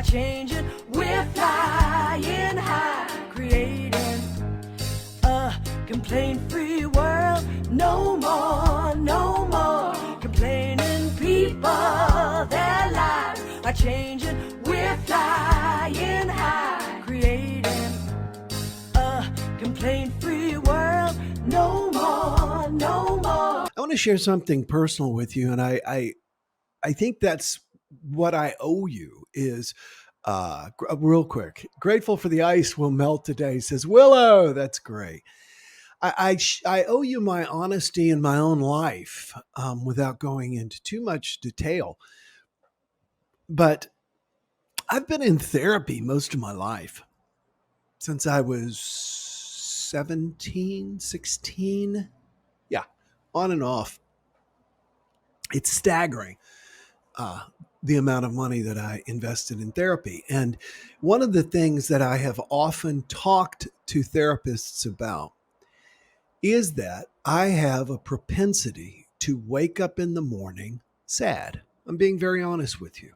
changing, we're flying high, creating a complaint-free world. No more complaining people. Their lives are changing, we're flying high, creating a complaint-free world. No more. I want to share something personal with you, and I think that's what I owe you is real quick. Grateful for the ice will melt today, says Willow. That's great. I owe you my honesty in my own life without going into too much detail. But I've been in therapy most of my life since I was 17, 16. Yeah, on and off. It's staggering. The amount of money that I invested in therapy. And one of the things that I have often talked to therapists about is that I have a propensity to wake up in the morning sad. I'm being very honest with you.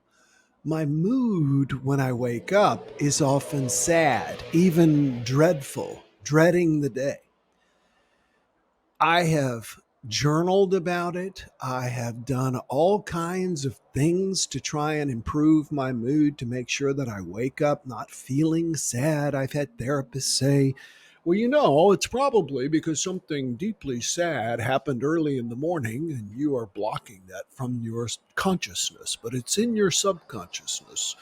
My mood when I wake up is often sad, even dreadful, dreading the day. I have journaled about it. I have done all kinds of things to try and improve my mood to make sure that I wake up not feeling sad. I've had therapists say, well, it's probably because something deeply sad happened early in the morning and you are blocking that from your consciousness, but it's in your subconsciousness.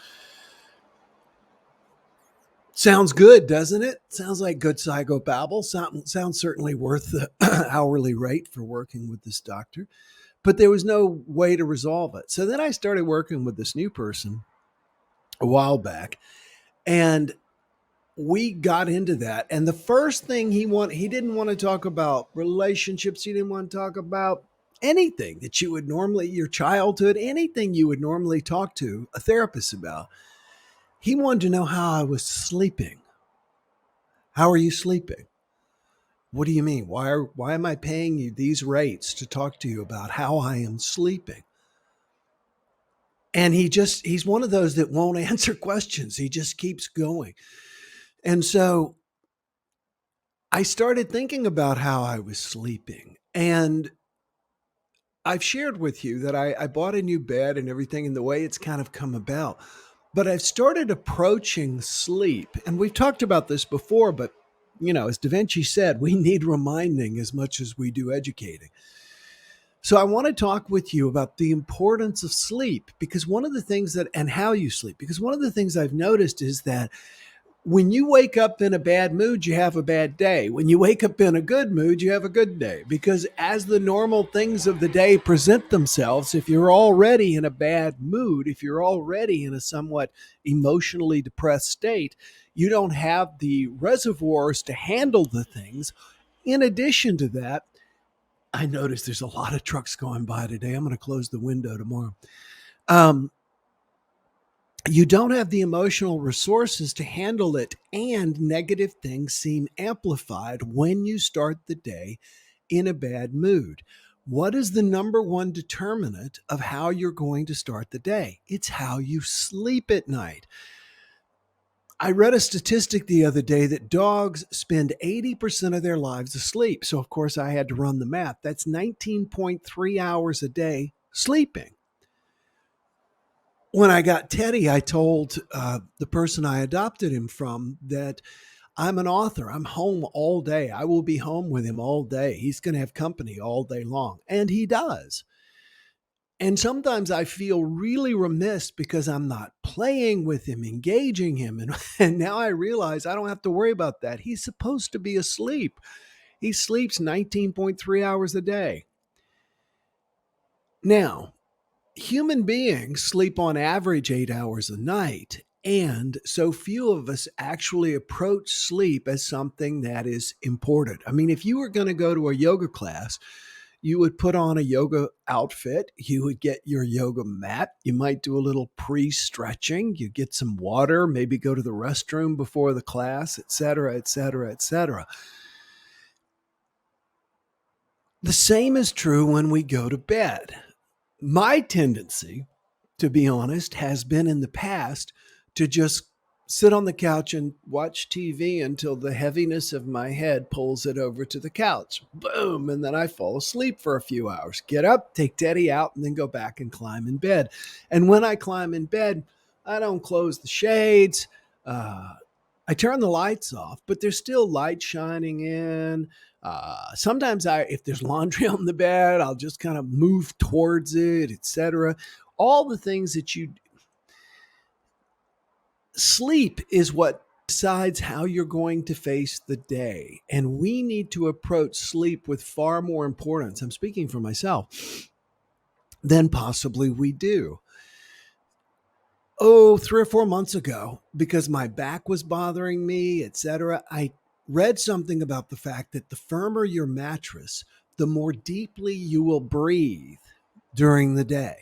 Sounds good, doesn't it? Sounds like good psychobabble. Sounds certainly worth the hourly rate for working with this doctor. But there was no way to resolve it. So then I started working with this new person a while back, and we got into that. And the first thing he didn't want to talk about relationships. He didn't want to talk about anything that you would normally, your childhood, anything you would normally talk to a therapist about. He wanted to know how I was sleeping. How are you sleeping? What do you mean? Why am I paying you these rates to talk to you about how I am sleeping? And he's one of those that won't answer questions. He just keeps going. And so I started thinking about how I was sleeping. And I've shared with you that I bought a new bed and everything and the way it's kind of come about. But I've started approaching sleep, and we've talked about this before, but, as Da Vinci said, we need reminding as much as we do educating. So I want to talk with you about the importance of sleep, because one of the things and how you sleep, because one of the things I've noticed is that when you wake up in a bad mood, you have a bad day. When you wake up in a good mood, you have a good day. Because as the normal things of the day present themselves, if you're already in a bad mood, if you're already in a somewhat emotionally depressed state, you don't have the reservoirs to handle the things. In addition to that, I noticed there's a lot of trucks going by today. I'm going to close the window tomorrow. You don't have the emotional resources to handle it, and negative things seem amplified when you start the day in a bad mood. What is the number one determinant of how you're going to start the day? It's how you sleep at night. I read a statistic the other day that dogs spend 80% of their lives asleep. So, of course, I had to run the math. That's 19.3 hours a day sleeping. When I got Teddy, I told the person I adopted him from that I'm an author. I'm home all day. I will be home with him all day. He's going to have company all day long. And he does. And sometimes I feel really remiss because I'm not playing with him, engaging him. And now I realize I don't have to worry about that. He's supposed to be asleep. He sleeps 19.3 hours a day. Now, human beings sleep on average 8 hours a night, and so few of us actually approach sleep as something that is important. I mean, if you were going to go to a yoga class, you would put on a yoga outfit, you would get your yoga mat, you might do a little pre-stretching, you get some water, maybe go to the restroom before the class, etc., etc., etc. The same is true when we go to bed. My tendency, to be honest, has been in the past to just sit on the couch and watch TV until the heaviness of my head pulls it over to the couch. Boom. And then I fall asleep for a few hours. Get up, take Teddy out, and then go back and climb in bed. And when I climb in bed, I don't close the shades. I turn the lights off, but there's still light shining in. Sometimes if there's laundry on the bed, I'll just kind of move towards it, etc. All the things that you sleep is what decides how you're going to face the day. And we need to approach sleep with far more importance. I'm speaking for myself than possibly we do. 3 or 4 months ago, because my back was bothering me, etc., I read something about the fact that the firmer your mattress, the more deeply you will breathe during the day.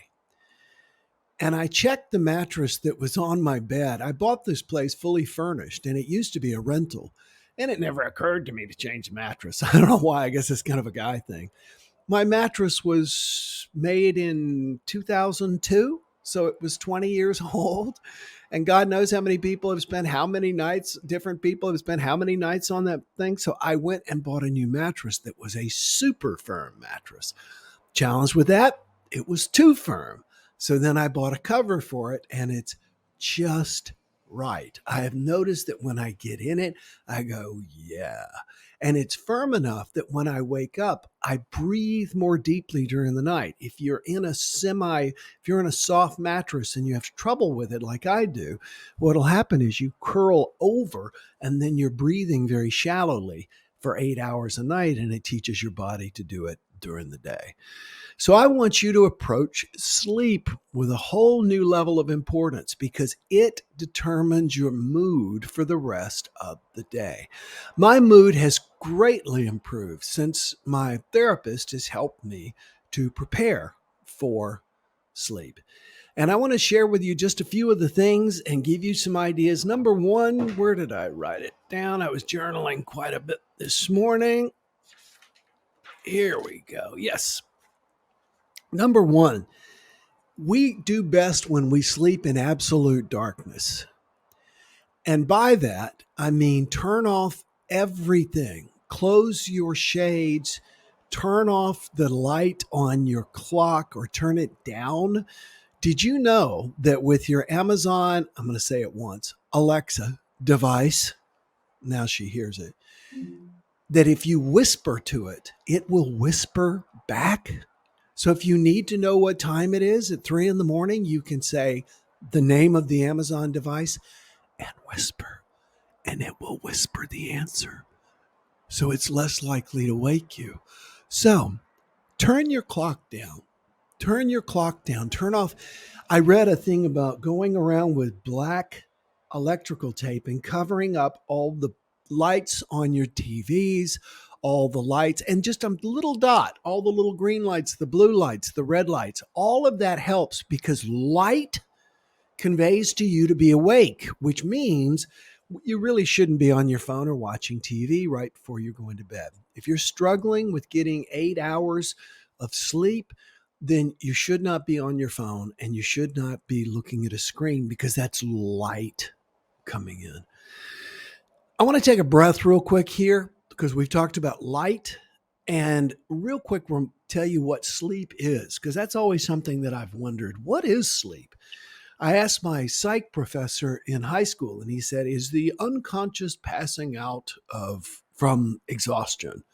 And I checked the mattress that was on my bed. I bought this place fully furnished, and it used to be a rental. And it never occurred to me to change the mattress. I don't know why. I guess it's kind of a guy thing. My mattress was made in 2002, so it was 20 years old. And God knows how many people have spent how many nights, different people have spent how many nights on that thing. So I went and bought a new mattress that was a super firm mattress. Challenge with that, it was too firm. So then I bought a cover for it, and it's just right. I have noticed that when I get in it, I go, yeah. And it's firm enough that when I wake up, I breathe more deeply during the night. If you're in a soft mattress and you have trouble with it like I do, what'll happen is you curl over and then you're breathing very shallowly for 8 hours a night, and it teaches your body to do it during the day. So I want you to approach sleep with a whole new level of importance, because it determines your mood for the rest of the day. My mood has greatly improved since my therapist has helped me to prepare for sleep. And I want to share with you just a few of the things and give you some ideas. Number one, where did I write it down? I was journaling quite a bit this morning. Here we go. Yes. Number one, we do best when we sleep in absolute darkness. And by that, I mean turn off everything. Close your shades, turn off the light on your clock or turn it down. Did you know that with your Amazon, I'm going to say it once, Alexa device, now she hears it, that if you whisper to it, it will whisper back? So if you need to know what time it is at 3 a.m, you can say the name of the Amazon device and whisper, and it will whisper the answer. So it's less likely to wake you. So turn your clock down. Turn your clock down. Turn off. I read a thing about going around with black electrical tape and covering up all the lights on your TVs, all the lights, and just a little dot, all the little green lights, the blue lights, the red lights. All of that helps because light conveys to you to be awake, which means you really shouldn't be on your phone or watching TV right before you're going to bed. If you're struggling with getting 8 hours of sleep, then you should not be on your phone and you should not be looking at a screen, because that's light coming in. I want to take a breath real quick here, because we've talked about light, and real quick we'll tell you what sleep is, because that's always something that I've wondered. What is sleep? I asked my psych professor in high school, and he said, is the unconscious passing out from exhaustion.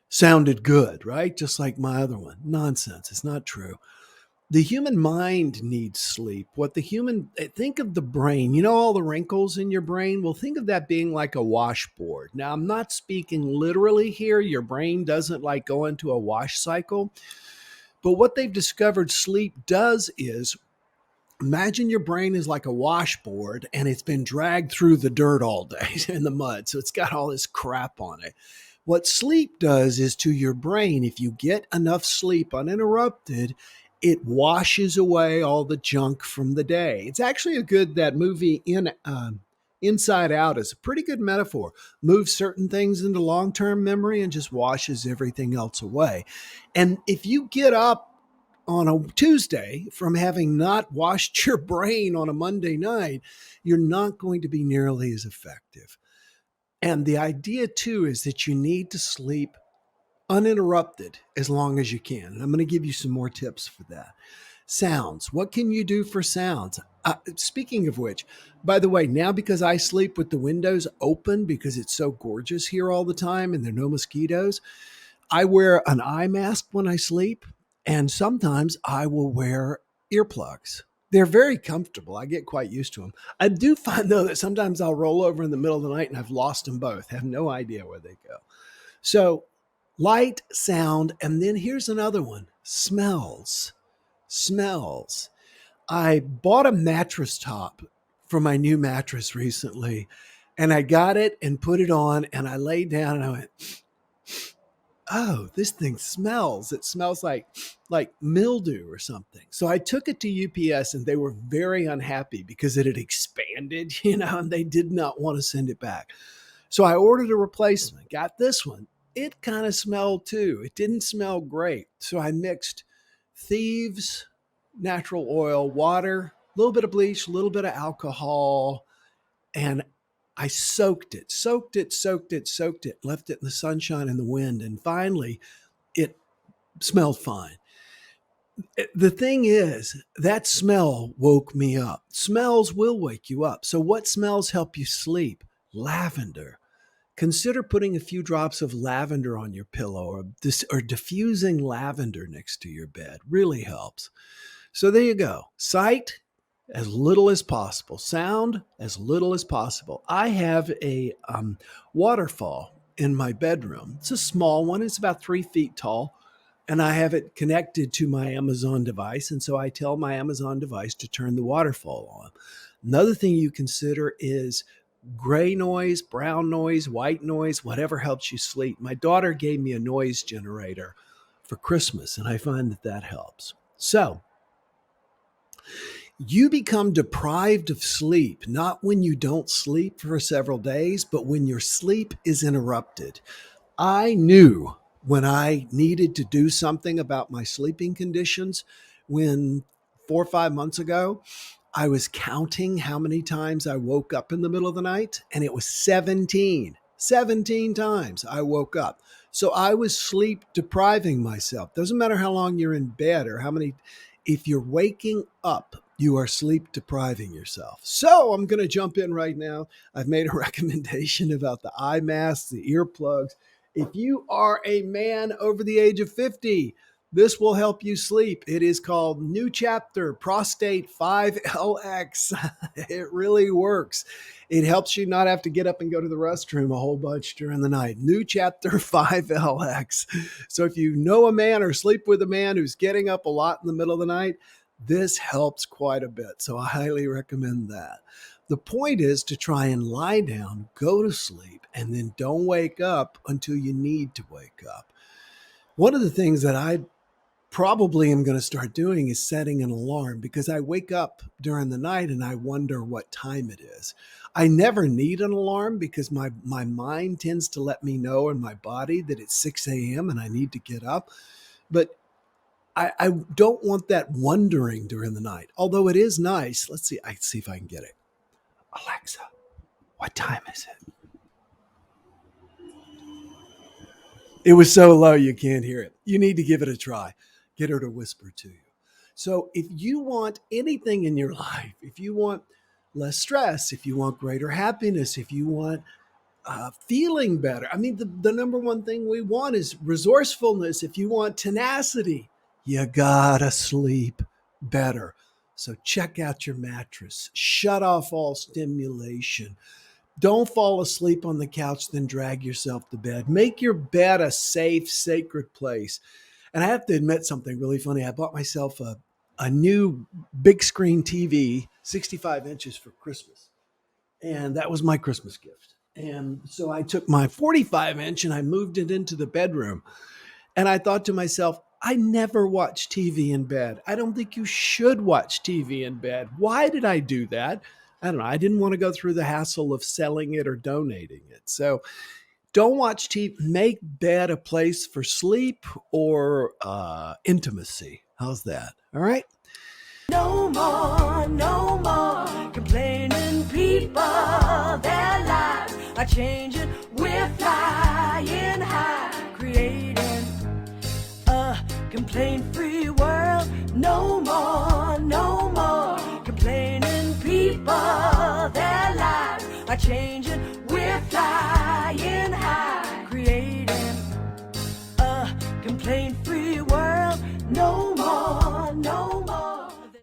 Sounded good, right? Just like my other one. Nonsense. It's not true. The human mind needs sleep. Think of the brain, all the wrinkles in your brain? Well, think of that being like a washboard. Now, I'm not speaking literally here. Your brain doesn't like go into a wash cycle. But what they've discovered sleep does is, imagine your brain is like a washboard and it's been dragged through the dirt all day in the mud. So it's got all this crap on it. What sleep does is to your brain, if you get enough sleep uninterrupted, it washes away all the junk from the day. It's actually that movie Inside Out is a pretty good metaphor. Moves certain things into long-term memory and just washes everything else away. And if you get up on a Tuesday from having not washed your brain on a Monday night, you're not going to be nearly as effective. And the idea too is that you need to sleep uninterrupted as long as you can. And I'm going to give you some more tips for that. Sounds. What can you do for sounds? Speaking of which, by the way, now because I sleep with the windows open because it's so gorgeous here all the time and there are no mosquitoes, I wear an eye mask when I sleep, and sometimes I will wear earplugs. They're very comfortable. I get quite used to them. I do find, though, that sometimes I'll roll over in the middle of the night and I've lost them both, have no idea where they go. So, light, sound, and then here's another one: smells. Smells. I bought a mattress top for my new mattress recently, and I got it and put it on, and I laid down and I went, oh, this thing smells. It smells like mildew or something. So I took it to UPS and they were very unhappy because it had expanded, and they did not want to send it back. So I ordered a replacement, got this one. It kind of smelled too. It didn't smell great. So I mixed Thieves natural oil, water, a little bit of bleach, a little bit of alcohol, and I soaked it, left it in the sunshine and the wind, and finally it smelled fine. The thing is, that smell woke me up. Smells will wake you up. So, what smells help you sleep? Lavender. Consider putting a few drops of lavender on your pillow, or diffusing lavender next to your bed. Really helps. So there you go. Sight, as little as possible. Sound, as little as possible. I have a waterfall in my bedroom. It's a small one. It's about 3 feet tall. And I have it connected to my Amazon device. And so I tell my Amazon device to turn the waterfall on. Another thing you consider is gray noise, brown noise, white noise, whatever helps you sleep. My daughter gave me a noise generator for Christmas, and I find that helps. So, you become deprived of sleep, not when you don't sleep for several days, but when your sleep is interrupted. I knew when I needed to do something about my sleeping conditions when 4 or 5 months ago, I was counting how many times I woke up in the middle of the night, and it was 17. 17 times I woke up. So I was sleep depriving myself. Doesn't matter how long you're in bed or how many, if you're waking up, you are sleep depriving yourself. So I'm going to jump in right now. I've made a recommendation about the eye masks, the earplugs. If you are a man over the age of 50, this will help you sleep. It is called New Chapter Prostate 5LX. It really works. It helps you not have to get up and go to the restroom a whole bunch during the night. New Chapter 5LX. So if you know a man or sleep with a man who's getting up a lot in the middle of the night, this helps quite a bit. So I highly recommend that. The point is to try and lie down, go to sleep, and then don't wake up until you need to wake up. One of the things that I probably am going to start doing is setting an alarm, because I wake up during the night and I wonder what time it is. I never need an alarm because my mind tends to let me know in my body that it's 6 a.m. and I need to get up. But I don't want that wondering during the night, although it is nice. Let's see. I see if I can get it. Alexa, what time is it? It was so low you can't hear it. You need to give it a try. Get her to whisper to you. So if you want anything in your life, if you want less stress, if you want greater happiness, if you want feeling better, I mean, the number one thing we want is resourcefulness. If you want tenacity, you gotta sleep better. So check out your mattress. Shut off all stimulation. Don't fall asleep on the couch, then drag yourself to bed. Make your bed a safe, sacred place. And I have to admit something really funny. I bought myself a new big screen TV, 65 inches, for Christmas. And that was my Christmas gift. And so I took my 45-inch and I moved it into the bedroom. And I thought to myself, I never watch TV in bed. I don't think you should watch TV in bed. Why did I do that? I don't know. I didn't want to go through the hassle of selling it or donating it. So Don't watch TV. Make bed a place for sleep or intimacy. How's that? All right. No more complaining people. Their lives are changing. We're flying high, creating a complaint-free world. No more